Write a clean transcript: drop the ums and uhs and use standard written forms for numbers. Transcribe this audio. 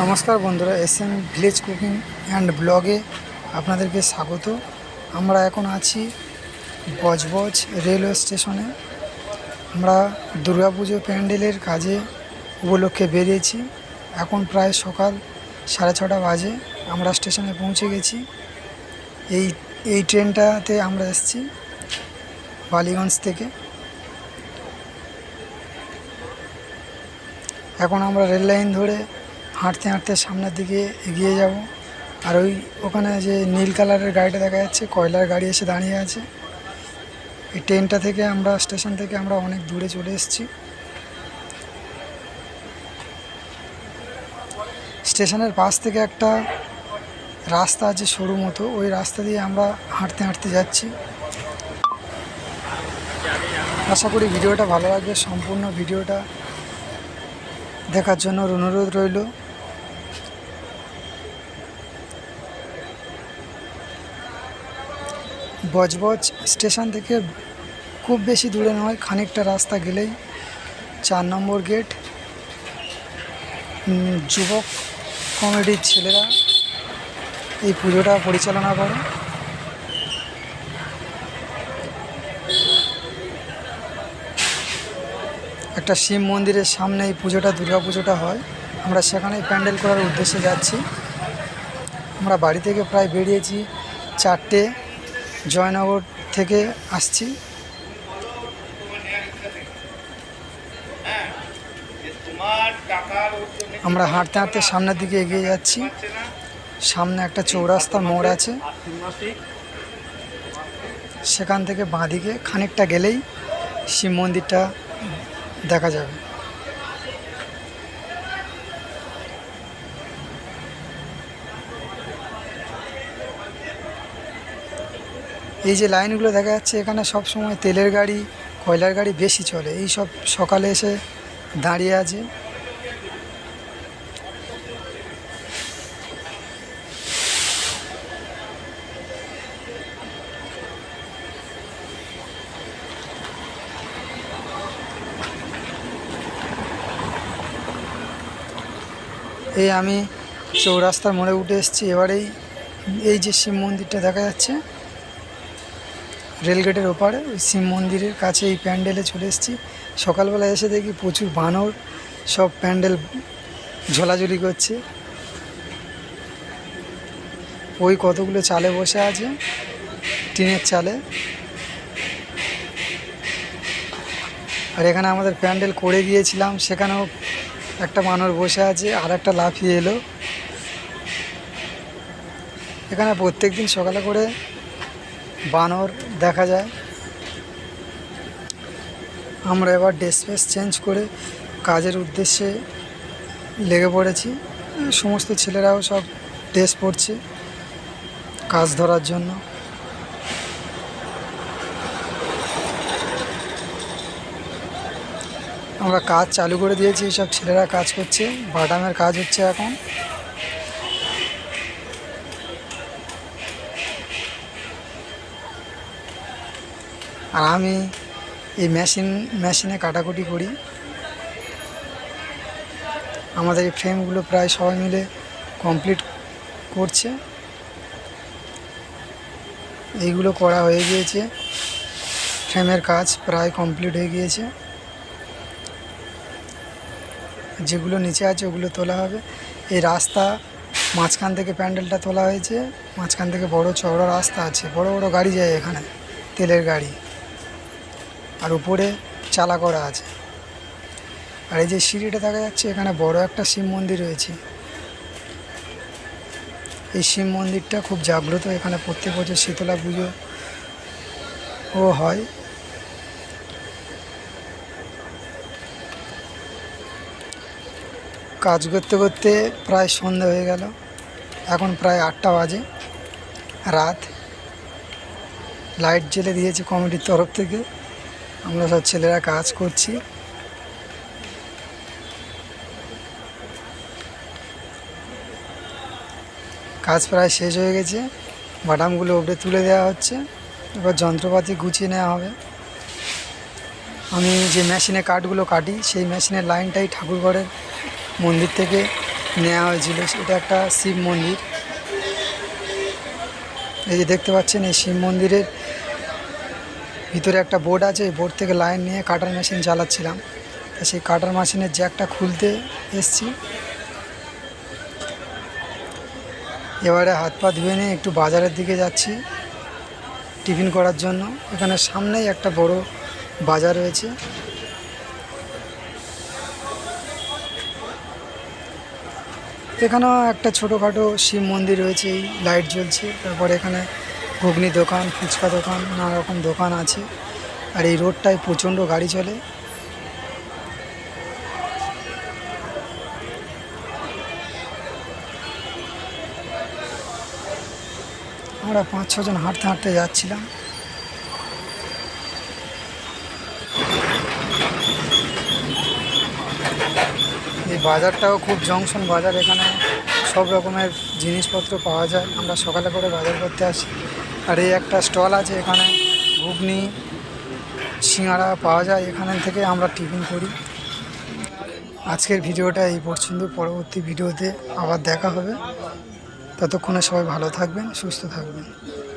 নমস্কার বন্ধুরা, SM village cooking and ব্লগে আপনাদেরকে স্বাগত। আমরা এখন আছি বজবজ রেলওয়ে স্টেশনে। আমরা দুর্গাপুজো প্যান্ডেলের কাজে উপলক্ষে বেরিয়েছি। এখন প্রায় সকাল 6:30 বাজে। আমরা স্টেশনে পৌঁছে গেছি। এই ট্রেনটাতে আমরা এসেছি বালিগঞ্জ থেকে। এখন আমরা রেল লাইন ধরে হাঁটতে হাঁটতে সামনের দিকে এগিয়ে যাব। আর ওখানে যে নীল কালারের গাড়িটা দেখা যাচ্ছে, কয়লার গাড়ি এসে দাঁড়িয়ে আছে। এই ট্রেনটা থেকে স্টেশন থেকে আমরা অনেক দূরে চলে এসেছি। স্টেশনের পাশ থেকে একটা রাস্তা আছে সরু মতো, ওই রাস্তা দিয়ে আমরা হাঁটতে হাঁটতে যাচ্ছি। আশা করি ভিডিওটা ভালো লাগবে। সম্পূর্ণ ভিডিওটা দেখার জন্য অনুরোধ রইল। বজবজ স্টেশন থেকে খুব বেশি দূরে নয়, খানিকটা রাস্তা গেলেই 4 নম্বর গেট। যুবক কমিটির ছেলেরা এই পুজোটা পরিচালনা করে। একটা শিব মন্দিরের সামনে এই পুজোটা, দুর্গা পুজোটা হয়। আমরা সেখানেই প্যান্ডেল করার উদ্দেশ্যে যাচ্ছি। আমরা বাড়ি থেকে প্রায় বেরিয়েছি 4টে, জয়নগর থেকে আসছি। আমরা হাঁটতে হাঁটতে সামনের দিকে এগিয়ে যাচ্ছি। সামনে একটা চৌরাস্তা মোড় আছে, সেখান থেকে বাঁদিকে খানিকটা গেলেই শিব মন্দিরটা দেখা যাবে। এই যে লাইনগুলো দেখা যাচ্ছে, এখানে সব সময় তেলের গাড়ি, কয়লার গাড়ি বেশি চলে। এই সব সকালে এসে দাঁড়িয়ে আছে। এই আমি চৌরাস্তার মোড়ে উঠে এসেছি। এবারেই এই যে শিব মন্দিরটা দেখা যাচ্ছে রেলগেটের ওপারে, ওই শিব মন্দিরের কাছে এই প্যান্ডেলে চলে এসেছি। সকালবেলা এসে দেখি প্রচুর বানর সব প্যান্ডেল ঝোলাঝুলি করছে। ওই কতগুলো চালে বসে আছে, টিনের চালে। আর এখানে আমাদের প্যান্ডেল করে গিয়েছিলাম, সেখানেও একটা বানর বসে আছে, আর একটা লাফিয়ে এলো। এখানে প্রত্যেক দিন সকালে করে বানর দেখা যায়। আমরা এবার ড্রেস ফ্রেস চেঞ্জ করে কাজের উদ্দেশ্যে লেগে পড়েছি। সমস্ত ছেলেরাও সব ড্রেস পরছে কাজ ধরার জন্য। আমরা কাজ চালু করে দিয়েছি, সব ছেলেরা কাজ করছে। বাটামের কাজ হচ্ছে এখন। আর আমি এই মেশিনে কাটাকুটি করি। আমাদের এই ফ্রেমগুলো প্রায় সবাই মিলে কমপ্লিট করছে। এইগুলো করা হয়ে গিয়েছে, ফ্রেমের কাজ প্রায় কমপ্লিট হয়ে গিয়েছে। যেগুলো নিচে আছে ওগুলো তোলা হবে। এই রাস্তা মাঝখান থেকে প্যান্ডেলটা তোলা হয়েছে। মাঝখান থেকে বড় চওড়া রাস্তা আছে, বড় বড় গাড়ি যায় এখানে, তেলের গাড়ি। আর উপরে চালা করা আছে। আর এই যে সিঁড়িটা দেখা যাচ্ছে, এখানে বড় একটা শিব মন্দির রয়েছে। এই শিব মন্দিরটা খুব জাগ্রত। এখানে প্রত্যেক বছর শীতলা পুজো হয়। কাজ করতে করতে প্রায় সন্ধ্যা হয়ে গেল। এখন প্রায় 8টা বাজে রাত। লাইট জ্বেলে দিয়েছে কমিটির তরফ থেকে। আমরা সব ছেলেরা কাজ করছি। কাজ প্রায় শেষ হয়ে গেছে। বাটামগুলো উপরে তুলে দেওয়া হচ্ছে। এবার যন্ত্রপাতি গুছিয়ে নেওয়া হবে। আমি যে মেশিনে কাঠগুলো কাটি, সেই মেশিনের লাইনটাই ঠাকুরঘরের মন্দির থেকে নেওয়া হয়েছিল। এটা একটা শিব মন্দির। এই যে দেখতে পাচ্ছেন, এই শিব মন্দিরের ভিতরে একটা বোর্ড আছে। এই বোর্ড থেকে লাইন নিয়ে কাটার মেশিন চালাচ্ছিলাম। তা সেই কাটার মেশিনের জ্যাকটা খুলতে এসছি। এবারে হাত পা ধুয়ে নিয়ে একটু বাজারের দিকে যাচ্ছি টিফিন করার জন্য। এখানে সামনেই একটা বড় বাজার রয়েছে। এখানেও একটা ছোটোখাটো শিব মন্দির রয়েছে, এই লাইট জ্বলছে। তারপরে এখানে ঘুগনি দোকান, ফুচকা দোকান, নানা রকম দোকান আছে। আর এই রোডটায় প্রচণ্ড গাড়ি চলে। আমরা 5-6 জন হাঁটতে হাঁটতে যাচ্ছিলাম। এই বাজারটাও খুব জংশন বাজার। এখানে সব রকমের জিনিসপত্র পাওয়া যায়। আমরা সকালে করে বাজার করতে আসি। আর এই একটা স্টল আছে, এখানে ঘুগনি সিঙ্গাড়া পাওয়া যায়। এখান থেকে আমরা টিফিন করি। আজকের ভিডিওটা এই পর্যন্ত। পরবর্তী ভিডিওতে আবার দেখা হবে। ততক্ষণে সবাই ভালো থাকবেন, সুস্থ থাকবেন।